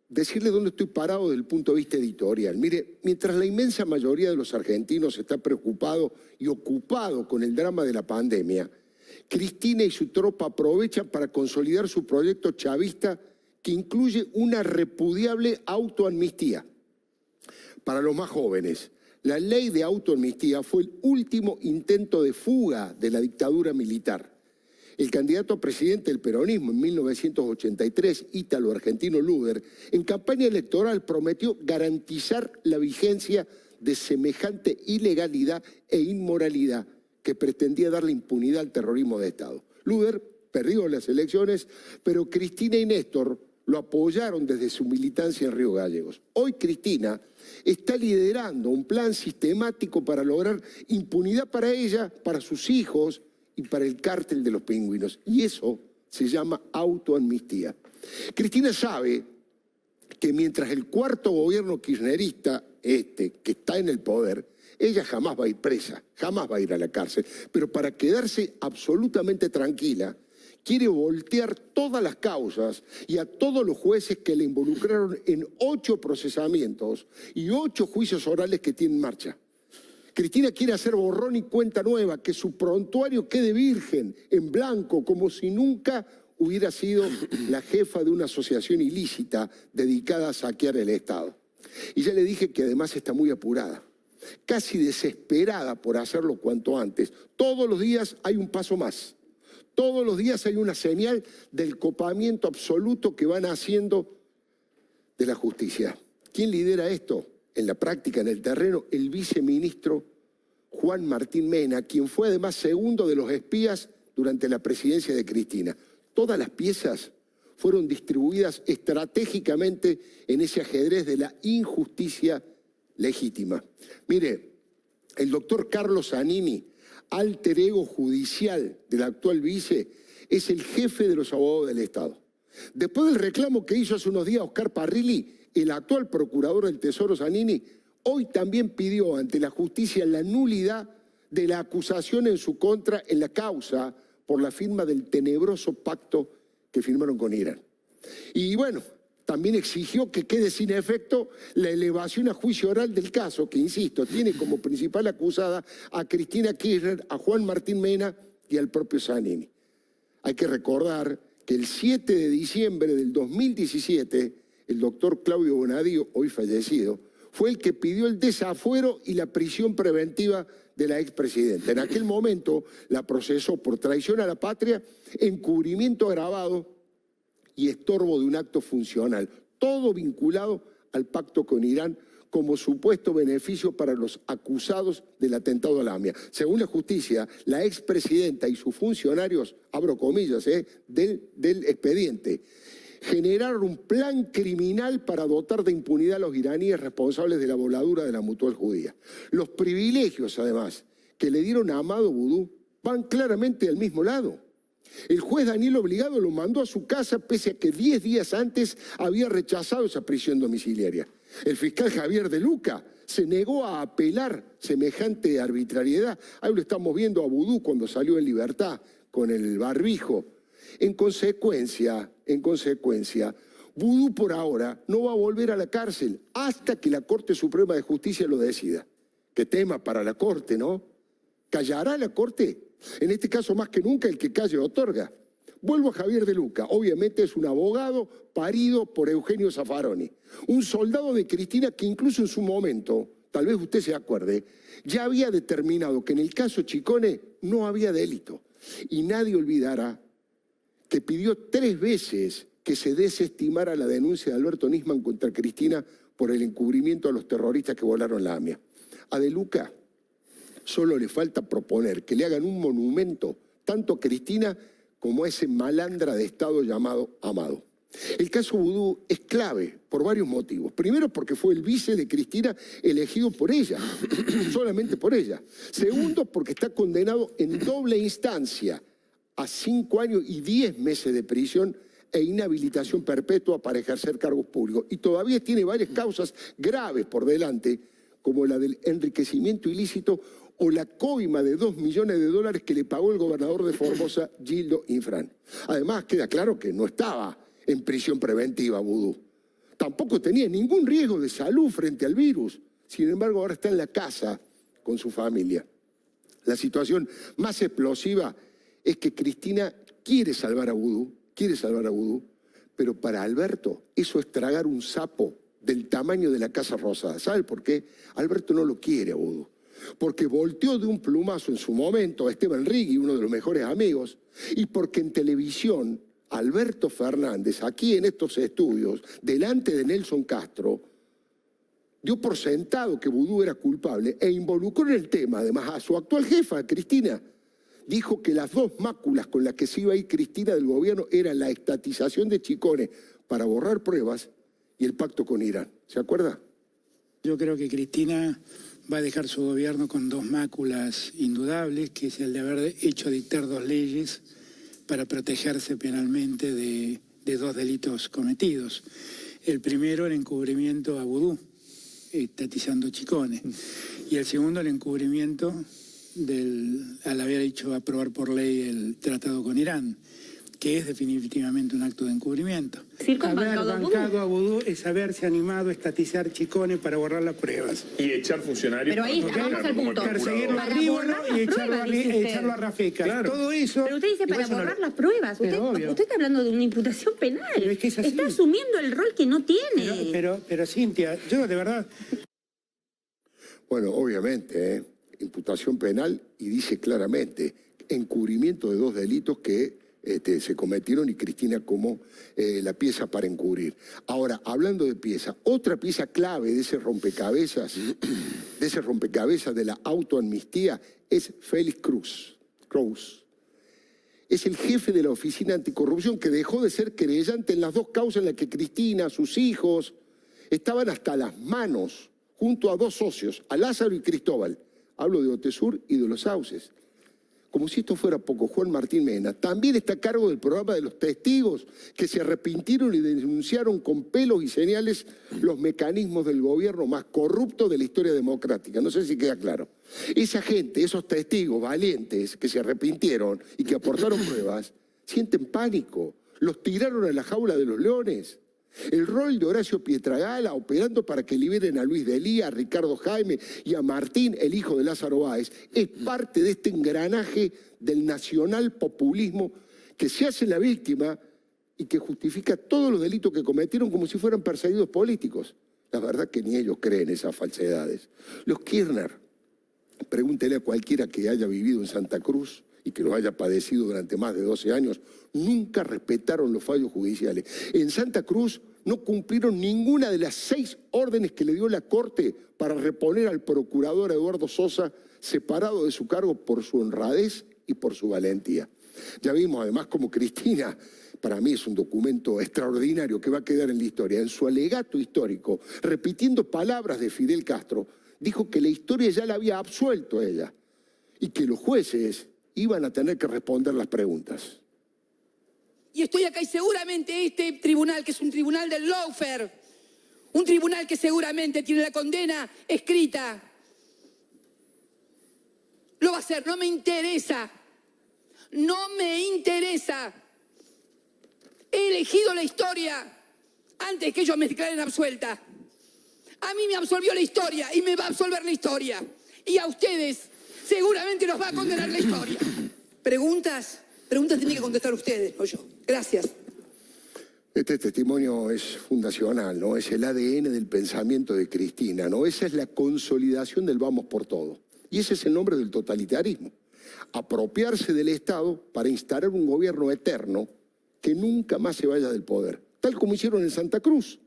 decirle dónde estoy parado desde el punto de vista editorial. Mire, mientras la inmensa mayoría de los argentinos está preocupado y ocupado con el drama de la pandemia, Cristina y su tropa aprovechan para consolidar su proyecto chavista que incluye una repudiable autoamnistía. Para los más jóvenes, la ley de autoamnistía fue el último intento de fuga de la dictadura militar. El candidato a presidente del peronismo en 1983, ítalo-argentino Luder, en campaña electoral prometió garantizar la vigencia de semejante ilegalidad e inmoralidad que pretendía darle impunidad al terrorismo de Estado. Luder perdió las elecciones, pero Cristina y Néstor lo apoyaron desde su militancia en Río Gallegos. Hoy Cristina está liderando un plan sistemático para lograr impunidad para ella, para sus hijos y para el cártel de los pingüinos. Y eso se llama autoamnistía. Cristina sabe que mientras el cuarto gobierno kirchnerista, que está en el poder, ella jamás va a ir presa, jamás va a ir a la cárcel. Pero para quedarse absolutamente tranquila, quiere voltear todas las causas y a todos los jueces que le involucraron en 8 procesamientos y 8 juicios orales que tiene en marcha. Cristina quiere hacer borrón y cuenta nueva, que su prontuario quede virgen, en blanco, como si nunca hubiera sido la jefa de una asociación ilícita dedicada a saquear el Estado. Y ya le dije que además está muy apurada, casi desesperada por hacerlo cuanto antes. Todos los días hay un paso más. Todos los días hay una señal del copamiento absoluto que van haciendo de la justicia. ¿Quién lidera esto? En la práctica, en el terreno, el viceministro Juan Martín Mena, quien fue además segundo de los espías durante la presidencia de Cristina. Todas las piezas fueron distribuidas estratégicamente en ese ajedrez de la injusticia legítima. Mire, el doctor Carlos Zanini, alter ego judicial del actual vice, es el jefe de los abogados del Estado. Después del reclamo que hizo hace unos días Oscar Parrilli, el actual procurador del Tesoro Zanini, hoy también pidió ante la justicia la nulidad de la acusación en su contra en la causa por la firma del tenebroso pacto que firmaron con Irán. Y bueno, también exigió que quede sin efecto la elevación a juicio oral del caso, que insisto, tiene como principal acusada a Cristina Kirchner, a Juan Martín Mena y al propio Zanini. Hay que recordar que el 7 de diciembre del 2017, el doctor Claudio Bonadío, hoy fallecido, fue el que pidió el desafuero y la prisión preventiva de la expresidenta. En aquel momento la procesó por traición a la patria, encubrimiento agravado y estorbo de un acto funcional, todo vinculado al pacto con Irán como supuesto beneficio para los acusados del atentado a la AMIA. Según la justicia, la expresidenta y sus funcionarios, abro comillas, del expediente, generaron un plan criminal para dotar de impunidad a los iraníes responsables de la voladura de la Mutual Judía. Los privilegios, además, que le dieron a Amado Boudou van claramente al mismo lado. El juez Daniel Obligado lo mandó a su casa pese a que 10 días antes había rechazado esa prisión domiciliaria. El fiscal Javier De Luca se negó a apelar semejante arbitrariedad. Ahí lo estamos viendo a Boudou cuando salió en libertad con el barbijo. En consecuencia, Boudou por ahora no va a volver a la cárcel hasta que la Corte Suprema de Justicia lo decida. Qué tema para la Corte, ¿no? ¿Callará la Corte? En este caso, más que nunca, el que calle otorga. Vuelvo a Javier De Luca. Obviamente es un abogado parido por Eugenio Zaffaroni. Un soldado de Cristina que incluso en su momento, tal vez usted se acuerde, ya había determinado que en el caso Chicone no había delito. Y nadie olvidará que pidió 3 veces que se desestimara la denuncia de Alberto Nisman contra Cristina por el encubrimiento a los terroristas que volaron la AMIA. A De Luca solo le falta proponer que le hagan un monumento tanto a Cristina como a ese malandra de Estado llamado Amado. El caso Boudou es clave por varios motivos. Primero, porque fue el vice de Cristina elegido por ella, solamente por ella. Segundo, porque está condenado en doble instancia a 5 años y 10 meses de prisión e inhabilitación perpetua para ejercer cargos públicos. Y todavía tiene varias causas graves por delante, como la del enriquecimiento ilícito o la coima de $2 millones que le pagó el gobernador de Formosa, Gildo Infran. Además, queda claro que no estaba en prisión preventiva Boudou. Tampoco tenía ningún riesgo de salud frente al virus. Sin embargo, ahora está en la casa con su familia. La situación más explosiva es que Cristina quiere salvar a Vudú, pero para Alberto eso es tragar un sapo del tamaño de la Casa Rosada. ¿Sabe por qué? Alberto no lo quiere a Vudú, porque volteó de un plumazo en su momento a Esteban Rigui, uno de los mejores amigos, y porque en televisión Alberto Fernández, aquí en estos estudios, delante de Nelson Castro, dio por sentado que Vudú era culpable e involucró en el tema, además, a su actual jefa, Cristina. Dijo que las dos máculas con las que se iba a ir Cristina del gobierno eran la estatización de Chicone para borrar pruebas y el pacto con Irán. ¿Se acuerda? Yo creo que Cristina va a dejar su gobierno con dos máculas indudables, que es el de haber hecho dictar dos leyes para protegerse penalmente de dos delitos cometidos. El primero, el encubrimiento a Vudú, estatizando Chicone, y el segundo, el encubrimiento al haber hecho aprobar por ley el tratado con Irán, que es definitivamente un acto de encubrimiento. Haber bancado a Vudú es haberse animado a estatizar Chicone para borrar las pruebas. Y echar funcionarios. Pero ahí vamos al punto. Perseguirlo a Ríbolo y echarlo a Rafecas. Claro. Todo eso. Pero usted dice para borrar las pruebas. Usted está hablando de una imputación penal. Pero es que es así. Está asumiendo el rol que no tiene. Pero Cintia, yo de verdad... Bueno, obviamente, imputación penal, y dice claramente encubrimiento de dos delitos que se cometieron y Cristina como la pieza para encubrir. Ahora, hablando de pieza, otra pieza clave de ese rompecabezas, de la autoamnistía, es Félix Cruz. Es el jefe de la Oficina Anticorrupción que dejó de ser querellante en las dos causas en las que Cristina, sus hijos, estaban hasta las manos junto a dos socios, a Lázaro y Cristóbal. Hablo de Otesur y de Los Sauces. Como si esto fuera poco, Juan Martín Mena también está a cargo del programa de los testigos que se arrepintieron y denunciaron con pelos y señales los mecanismos del gobierno más corrupto de la historia democrática. No sé si queda claro. Esa gente, esos testigos valientes que se arrepintieron y que aportaron pruebas, sienten pánico. Los tiraron a la jaula de los leones. El rol de Horacio Pietragala operando para que liberen a Luis Delía, a Ricardo Jaime y a Martín, el hijo de Lázaro Báez, es parte de este engranaje del nacional populismo que se hace la víctima y que justifica todos los delitos que cometieron como si fueran perseguidos políticos. La verdad que ni ellos creen esas falsedades. Los Kirchner, pregúntele a cualquiera que haya vivido en Santa Cruz y que los haya padecido durante más de 12 años, nunca respetaron los fallos judiciales. En Santa Cruz no cumplieron ninguna de las 6 órdenes que le dio la Corte para reponer al procurador Eduardo Sosa, separado de su cargo por su honradez y por su valentía. Ya vimos además como Cristina, para mí es un documento extraordinario que va a quedar en la historia, en su alegato histórico, repitiendo palabras de Fidel Castro, dijo que la historia ya la había absuelto a ella y que los jueces iban a tener que responder las preguntas. Y estoy acá y seguramente este tribunal, que es un tribunal del lawfare, un tribunal que seguramente tiene la condena escrita, lo va a hacer. No me interesa. No me interesa. He elegido la historia antes que ellos me declaren absuelta. A mí me absolvió la historia y me va a absolver la historia. Y a ustedes seguramente los va a condenar la historia. ¿Preguntas? Preguntas tienen que contestar ustedes, no yo. Gracias. Este testimonio es fundacional, ¿no? Es el ADN del pensamiento de Cristina, ¿no? Esa es la consolidación del vamos por todo. Y ese es el nombre del totalitarismo. Apropiarse del Estado para instalar un gobierno eterno que nunca más se vaya del poder. Tal como hicieron en Santa Cruz.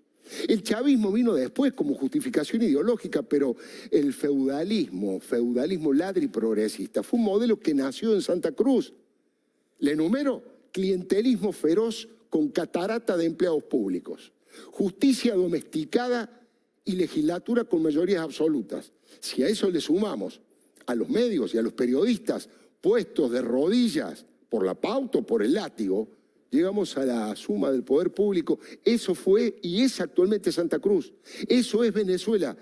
El chavismo vino después como justificación ideológica, pero el feudalismo ladri progresista, fue un modelo que nació en Santa Cruz. Le enumero: clientelismo feroz con catarata de empleados públicos, justicia domesticada y legislatura con mayorías absolutas. Si a eso le sumamos a los medios y a los periodistas puestos de rodillas por la pauta o por el látigo, llegamos a la suma del poder público. Eso fue y es actualmente Santa Cruz. Eso es Venezuela.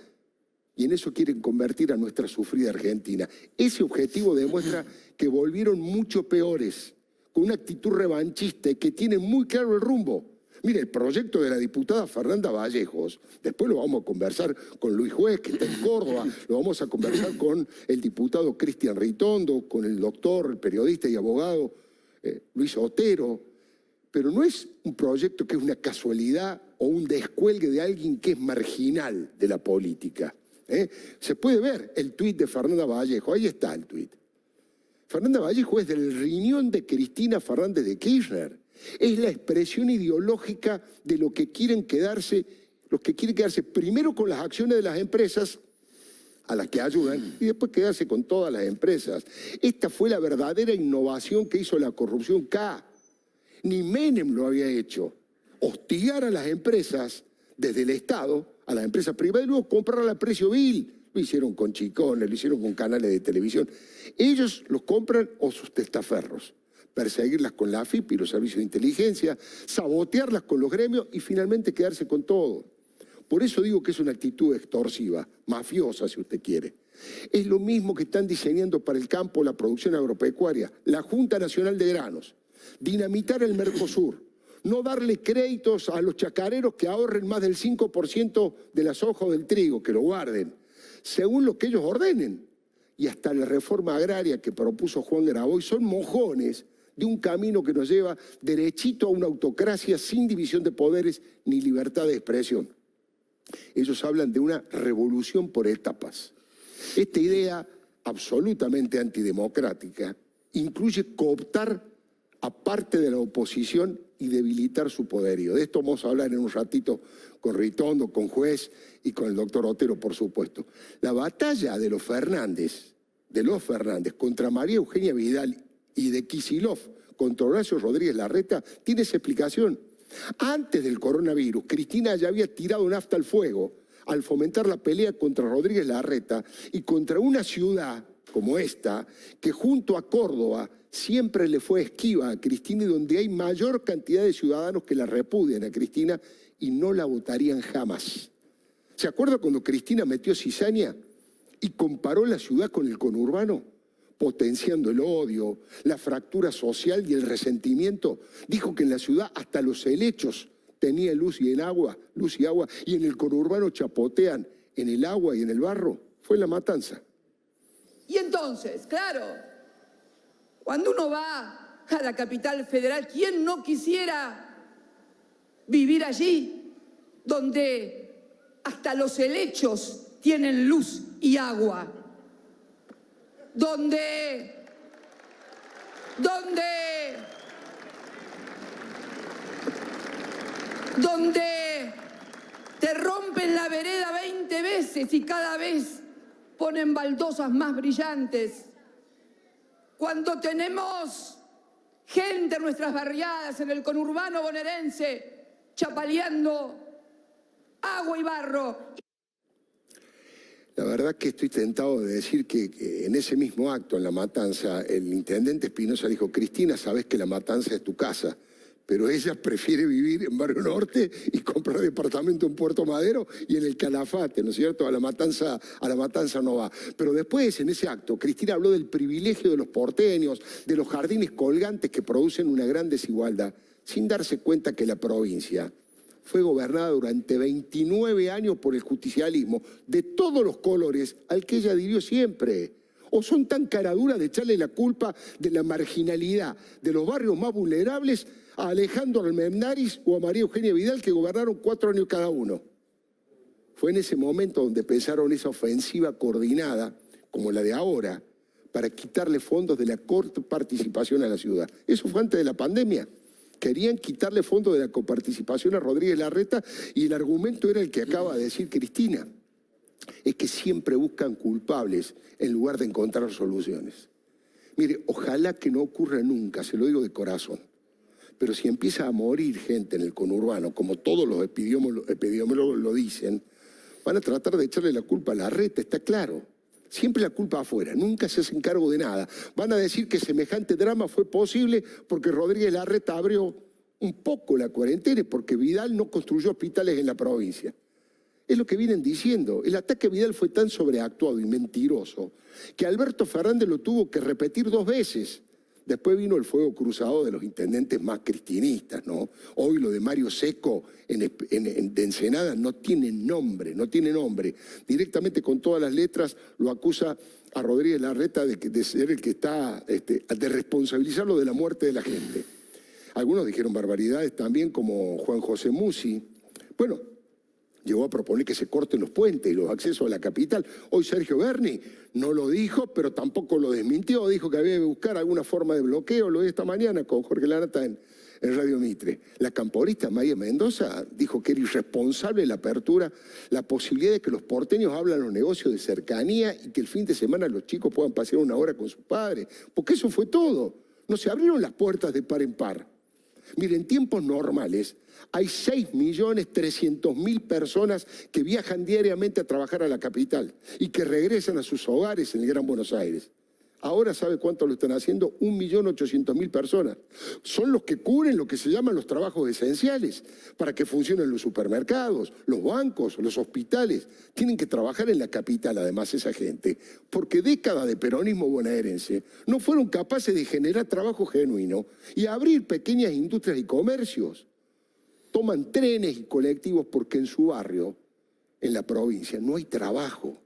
Y en eso quieren convertir a nuestra sufrida Argentina. Ese objetivo demuestra que volvieron mucho peores, con una actitud revanchista y que tienen muy claro el rumbo. Mire, el proyecto de la diputada Fernanda Vallejos, después lo vamos a conversar con Luis Juez, que está en Córdoba, lo vamos a conversar con el diputado Cristian Ritondo, con el doctor, el periodista y abogado Luis Otero, pero no es un proyecto que es una casualidad o un descuelgue de alguien que es marginal de la política. Se puede ver el tuit de Fernanda Vallejo, ahí está el tuit. Fernanda Vallejo es del riñón de Cristina Fernández de Kirchner. Es la expresión ideológica de lo que quieren quedarse, los que quieren quedarse primero con las acciones de las empresas a las que ayudan y después quedarse con todas las empresas. Esta fue la verdadera innovación que hizo la corrupción K. Ni Menem lo había hecho. Hostigar a las empresas desde el Estado, a las empresas privadas, y luego comprarlas a precio vil. Lo hicieron con chicones, lo hicieron con canales de televisión. Ellos los compran o sus testaferros. Perseguirlas con la AFIP y los servicios de inteligencia, sabotearlas con los gremios y finalmente quedarse con todo. Por eso digo que es una actitud extorsiva, mafiosa si usted quiere. Es lo mismo que están diseñando para el campo la producción agropecuaria, la Junta Nacional de Granos, dinamitar el Mercosur, no darle créditos a los chacareros que ahorren más del 5% de las hojas del trigo, que lo guarden, según lo que ellos ordenen. Y hasta la reforma agraria que propuso Juan Graboy son mojones de un camino que nos lleva derechito a una autocracia sin división de poderes ni libertad de expresión. Ellos hablan de una revolución por etapas. Esta idea absolutamente antidemocrática incluye cooptar a parte de la oposición y debilitar su poderío. De esto vamos a hablar en un ratito con Ritondo, con Juez y con el doctor Otero, por supuesto. La batalla de los Fernández contra María Eugenia Vidal y de Kicillof contra Horacio Rodríguez Larreta tiene esa explicación. Antes del coronavirus, Cristina ya había tirado nafta al fuego al fomentar la pelea contra Rodríguez Larreta y contra una ciudad como esta, que junto a Córdoba siempre le fue esquiva a Cristina y donde hay mayor cantidad de ciudadanos que la repudian a Cristina y no la votarían jamás. ¿Se acuerda cuando Cristina metió cizaña y comparó la ciudad con el conurbano? Potenciando el odio, la fractura social y el resentimiento. Dijo que en la ciudad hasta los helechos tenían luz y agua, y en el conurbano chapotean en el agua y en el barro. Fue La Matanza. Y entonces, claro, cuando uno va a la capital federal, ¿quién no quisiera vivir allí, donde hasta los helechos tienen luz y agua? Donde te rompen la vereda 20 veces y cada vez ponen baldosas más brillantes. Cuando tenemos gente en nuestras barriadas, en el conurbano bonaerense, chapaleando agua y barro. La verdad que estoy tentado de decir que en ese mismo acto, en La Matanza, el intendente Espinosa dijo: Cristina, sabes que La Matanza es tu casa, pero ella prefiere vivir en Barrio Norte y comprar departamento en Puerto Madero y en el Calafate, ¿no es cierto? A la Matanza no va. Pero después, en ese acto, Cristina habló del privilegio de los porteños, de los jardines colgantes que producen una gran desigualdad, sin darse cuenta que la provincia fue gobernada durante 29 años por el justicialismo de todos los colores al que ella adhirió siempre. ¿O son tan caraduras de echarle la culpa de la marginalidad de los barrios más vulnerables a Alejandro Armendáriz o a María Eugenia Vidal, que gobernaron 4 años cada uno? Fue en ese momento donde pensaron esa ofensiva coordinada, como la de ahora, para quitarle fondos de la coparticipación a la ciudad. Eso fue antes de la pandemia. Querían quitarle fondos de la coparticipación a Rodríguez Larreta y el argumento era el que acaba de decir Cristina. Es que siempre buscan culpables en lugar de encontrar soluciones. Mire, ojalá que no ocurra nunca, se lo digo de corazón. Pero si empieza a morir gente en el conurbano, como todos los epidemiólogos lo dicen, van a tratar de echarle la culpa a Larreta, está claro. Siempre la culpa afuera, nunca se hacen cargo de nada. Van a decir que semejante drama fue posible porque Rodríguez Larreta abrió un poco la cuarentena, porque Vidal no construyó hospitales en la provincia. Es lo que vienen diciendo. El ataque a Vidal fue tan sobreactuado y mentiroso que Alberto Fernández lo tuvo que repetir 2 veces. Después vino el fuego cruzado de los intendentes más cristinistas, ¿no? Hoy lo de Mario Seco de Ensenada no tiene nombre, no tiene nombre. Directamente con todas las letras lo acusa a Rodríguez Larreta de ser el que está, de responsabilizarlo de la muerte de la gente. Algunos dijeron barbaridades también, como Juan José Musi. Bueno, llegó a proponer que se corten los puentes y los accesos a la capital. Hoy Sergio Berni no lo dijo, pero tampoco lo desmintió. Dijo que había que buscar alguna forma de bloqueo. Lo vi esta mañana con Jorge Lanata en Radio Mitre. La camporista María Mendoza dijo que era irresponsable la apertura, la posibilidad de que los porteños hablan los negocios de cercanía y que el fin de semana los chicos puedan pasear una hora con sus padres. Porque eso fue todo. No se abrieron las puertas de par en par. Miren, en tiempos normales hay 6.300.000 personas que viajan diariamente a trabajar a la capital y que regresan a sus hogares en el Gran Buenos Aires. Ahora, ¿sabe cuánto lo están haciendo? 1.800.000 personas. Son los que cubren lo que se llaman los trabajos esenciales para que funcionen los supermercados, los bancos, los hospitales. Tienen que trabajar en la capital, además, esa gente, porque décadas de peronismo bonaerense no fueron capaces de generar trabajo genuino y abrir pequeñas industrias y comercios. Toman trenes y colectivos porque en su barrio, en la provincia, no hay trabajo.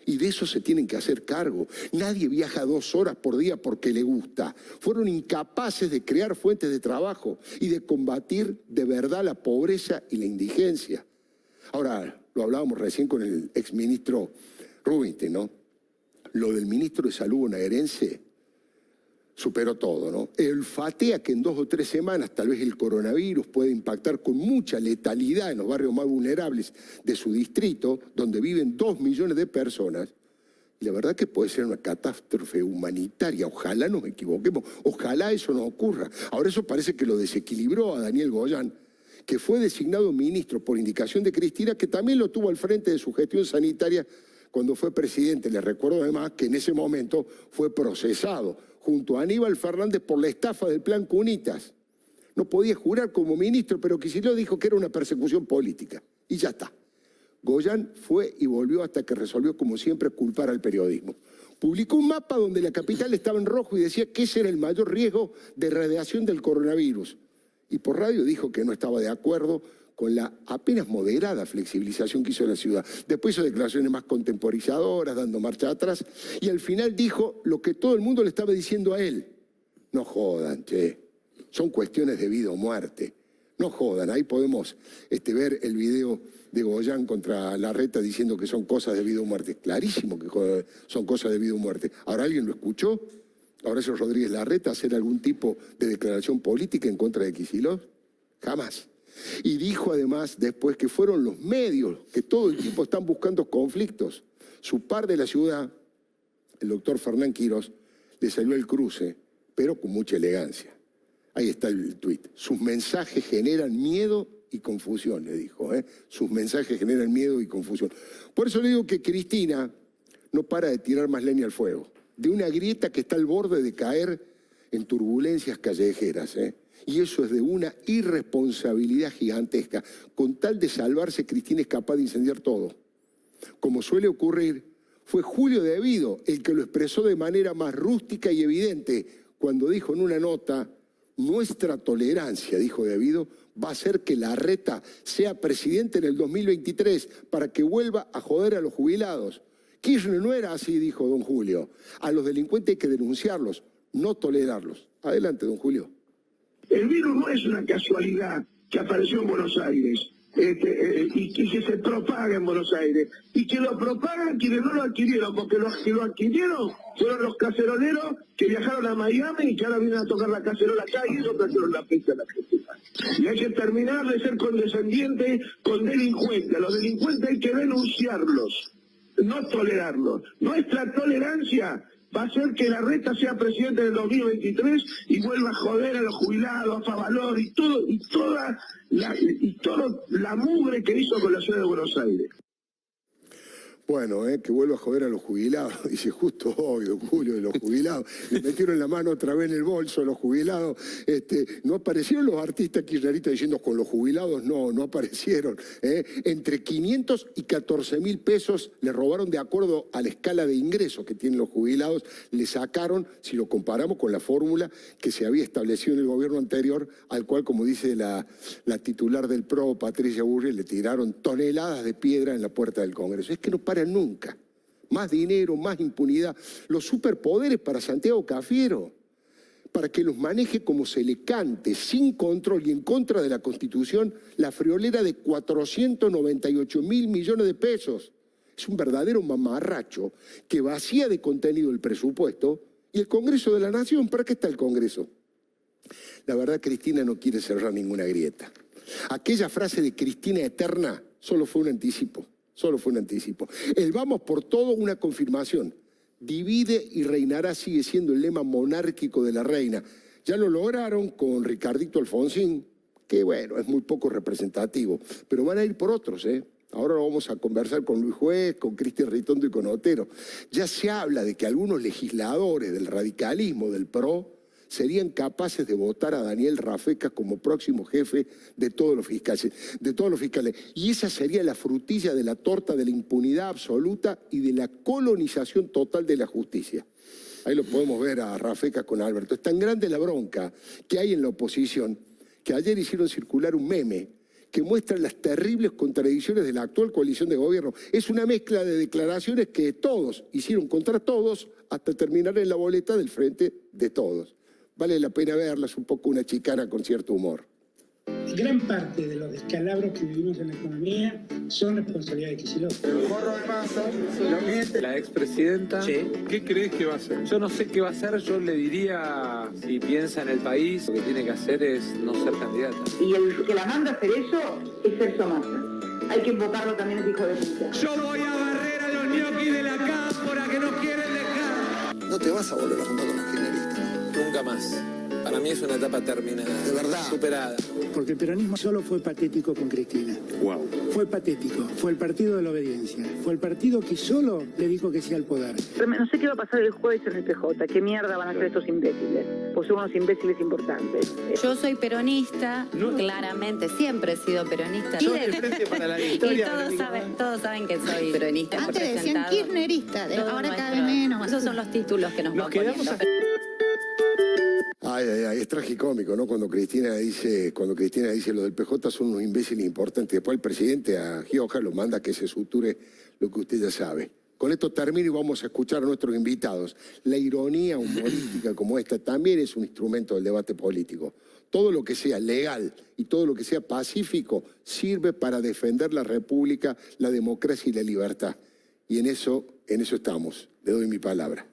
Y de eso se tienen que hacer cargo. Nadie viaja 2 horas por día porque le gusta. Fueron incapaces de crear fuentes de trabajo y de combatir de verdad la pobreza y la indigencia. Ahora, lo hablábamos recién con el exministro Rubinstein, ¿no? Lo del ministro de Salud bonaerense superó todo, ¿no? Olfatea que en 2 o 3 semanas tal vez el coronavirus puede impactar con mucha letalidad en los barrios más vulnerables de su distrito, donde viven 2 millones de personas. Y la verdad que puede ser una catástrofe humanitaria. Ojalá nos equivoquemos, ojalá eso no ocurra. Ahora eso parece que lo desequilibró a Daniel Goyán, que fue designado ministro por indicación de Cristina, que también lo tuvo al frente de su gestión sanitaria cuando fue presidente. Les recuerdo además que en ese momento fue procesado junto a Aníbal Fernández por la estafa del Plan Cunitas. No podía jurar como ministro, pero Kicillof dijo que era una persecución política. Y ya está. Goyán fue y volvió hasta que resolvió, como siempre, culpar al periodismo. Publicó un mapa donde la capital estaba en rojo y decía que ese era el mayor riesgo de radiación del coronavirus. Y por radio dijo que no estaba de acuerdo con la apenas moderada flexibilización que hizo la ciudad. Después hizo declaraciones más contemporizadoras, dando marcha atrás, y al final dijo lo que todo el mundo le estaba diciendo a él. No jodan, che, son cuestiones de vida o muerte. No jodan, ahí podemos ver el video de Goyán contra Larreta diciendo que son cosas de vida o muerte. Clarísimo que son cosas de vida o muerte. ¿Ahora alguien lo escuchó? ¿Ahora eso Rodríguez Larreta hacer algún tipo de declaración política en contra de Kicillof? Jamás. Y dijo además después que fueron los medios que todo el tiempo están buscando conflictos. Su par de la ciudad, el doctor Fernán Quirós, le salió el cruce, pero con mucha elegancia. Ahí está el tuit. Sus mensajes generan miedo y confusión, le dijo. Sus mensajes generan miedo y confusión. Por eso le digo que Cristina no para de tirar más leña al fuego. De una grieta que está al borde de caer en turbulencias callejeras, Y eso es de una irresponsabilidad gigantesca. Con tal de salvarse, Cristina es capaz de incendiar todo. Como suele ocurrir, fue Julio De Vido el que lo expresó de manera más rústica y evidente cuando dijo en una nota: nuestra tolerancia, dijo De Vido, va a hacer que Larreta sea presidente en el 2023 para que vuelva a joder a los jubilados. Kirchner no era así, dijo don Julio. A los delincuentes hay que denunciarlos, no tolerarlos. Adelante, don Julio. El virus no es una casualidad que apareció en Buenos Aires y que se propaga en Buenos Aires. Y que lo propagan quienes no lo adquirieron, porque los que lo adquirieron fueron los caceroleros que viajaron a Miami y que ahora vienen a tocar la cacerola acá y eso trajeron la peste a la Argentina. Y hay que terminar de ser condescendientes con delincuentes. A los delincuentes hay que denunciarlos, no tolerarlos. Nuestra tolerancia va a hacer que Larreta sea presidente del 2023 y vuelva a joder a los jubilados, a Favalor y toda la mugre que hizo con la ciudad de Buenos Aires. Bueno, que vuelva a joder a los jubilados. Dice, justo hoy, don Julio, de los jubilados. Le metieron la mano otra vez en el bolso a los jubilados. No aparecieron los artistas kirchneristas diciendo con los jubilados. No aparecieron. Entre 500 y 14.000 pesos le robaron de acuerdo a la escala de ingresos que tienen los jubilados. Le sacaron, si lo comparamos con la fórmula que se había establecido en el gobierno anterior, al cual, como dice la titular del PRO, Patricia Bullrich, le tiraron toneladas de piedra en la puerta del Congreso. Es que no paran nunca. Más dinero, más impunidad. Los superpoderes para Santiago Cafiero, para que los maneje como se le cante, sin control y en contra de la Constitución, la friolera de 498.000 millones de pesos. Es un verdadero mamarracho que vacía de contenido el presupuesto y el Congreso de la Nación. ¿Para qué está el Congreso? La verdad, Cristina no quiere cerrar ninguna grieta. Aquella frase de Cristina eterna solo fue un anticipo. Solo fue un anticipo. El vamos por todo, una confirmación. Divide y reinará sigue siendo el lema monárquico de la reina. Ya lo lograron con Ricardito Alfonsín, que bueno, es muy poco representativo, pero van a ir por otros, Ahora lo vamos a conversar con Luis Juez, con Cristian Ritondo y con Otero. Ya se habla de que algunos legisladores del radicalismo, del PRO, serían capaces de votar a Daniel Rafecas como próximo jefe de todos los fiscales. Y esa sería la frutilla de la torta de la impunidad absoluta y de la colonización total de la justicia. Ahí lo podemos ver a Rafecas con Alberto. Es tan grande la bronca que hay en la oposición que ayer hicieron circular un meme que muestra las terribles contradicciones de la actual coalición de gobierno. Es una mezcla de declaraciones que todos hicieron contra todos hasta terminar en la boleta del frente de todos. Vale la pena verlas, un poco una chicana con cierto humor. Gran parte de los descalabros que vivimos en la economía son responsabilidad de Kicillof. La expresidenta, sí. ¿Qué crees que va a hacer? Yo no sé qué va a hacer, yo le diría, si piensa en el país, lo que tiene que hacer es no ser candidata. Y el que la manda a hacer eso es Sergio Massa. Hay que invocarlo también, ese hijo de puta. Yo voy a barrer a los ñoquis de la cámpora que nos quieren dejar. No te vas a volver a juntar con los kirchneristas, ¿no? Nunca más. Para mí es una etapa terminada. De verdad. Superada. Porque el peronismo solo fue patético con Cristina. Wow. Fue patético. Fue el partido de la obediencia. Fue el partido que solo le dijo que sí al poder. No sé qué va a pasar el jueves en el PJ. ¿Qué mierda van a hacer estos imbéciles? Pues son unos imbéciles importantes. Yo soy peronista, claramente, siempre he sido peronista. Yo de frente para la historia. Y todos saben que soy peronista. Antes decían kirchnerista, ahora cada vez menos. Esos son los títulos que nos van poniendo. Es tragicómico, ¿no? Cuando Cristina dice lo del PJ son unos imbéciles importantes. Después el presidente a Gioja lo manda a que se suture lo que usted ya sabe. Con esto termino y vamos a escuchar a nuestros invitados. La ironía humorística como esta también es un instrumento del debate político. Todo lo que sea legal y todo lo que sea pacífico sirve para defender la república, la democracia y la libertad. Y en eso estamos. Le doy mi palabra.